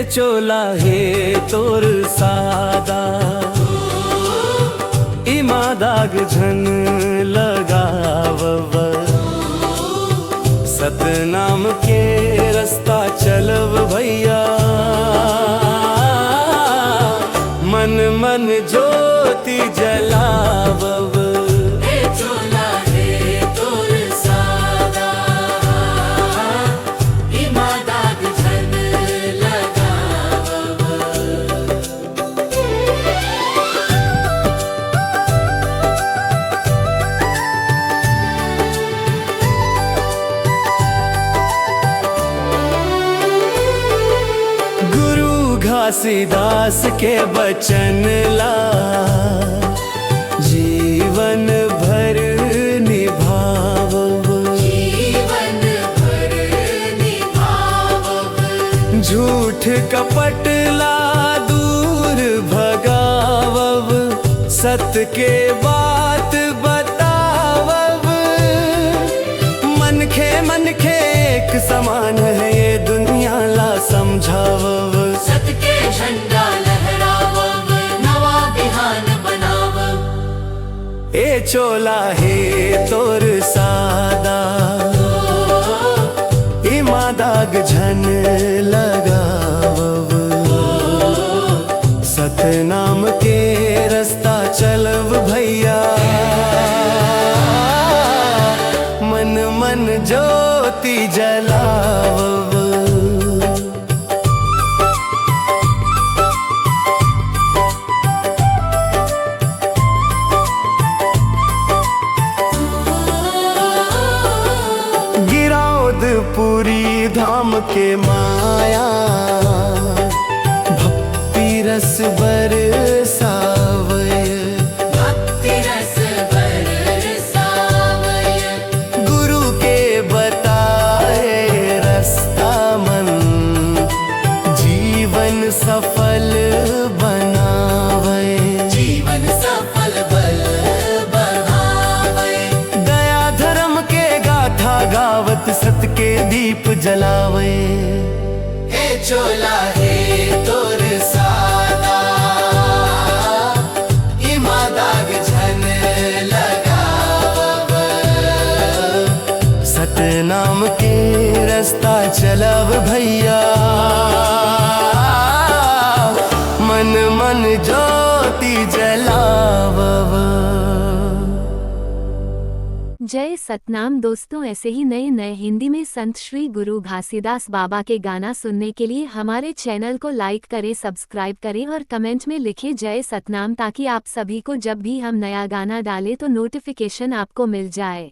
चोला हे तोर सादा इमा दाग झन लगावव सतनाम के रास्ता चलव भैया मन मन ज्योति जलावव घासीदास के बचन ला जीवन भर निभावव झूठ कपट ला दूर भगावव सत्य के बात बतावव मन खे एक समान है ये दुनिया ला समझावव झंडा लहरावव नवा बिहान बनावव ए चोला हे तोर सादा इमा दाग झन लगावव सतनाम के रास्ता चलव भैया मन मन ज्योति जलावव पूरी धाम के माया भक्ति रस बरसावय गुरु के बताए रास्ता मन जीवन सफल बनावय गावत सत के दीप जलावे हे चोला हे तोर सादा इमा दाग झन लगावव सतनाम के रास्ता चलव भैया मन मन ज्योति जलावव। जय सतनाम दोस्तों, ऐसे ही नए हिंदी में संत श्री गुरु घासीदास बाबा के गाना सुनने के लिए हमारे चैनल को लाइक करें, सब्सक्राइब करें और कमेंट में लिखें जय सतनाम, ताकि आप सभी को जब भी हम नया गाना डालें तो नोटिफिकेशन आपको मिल जाए।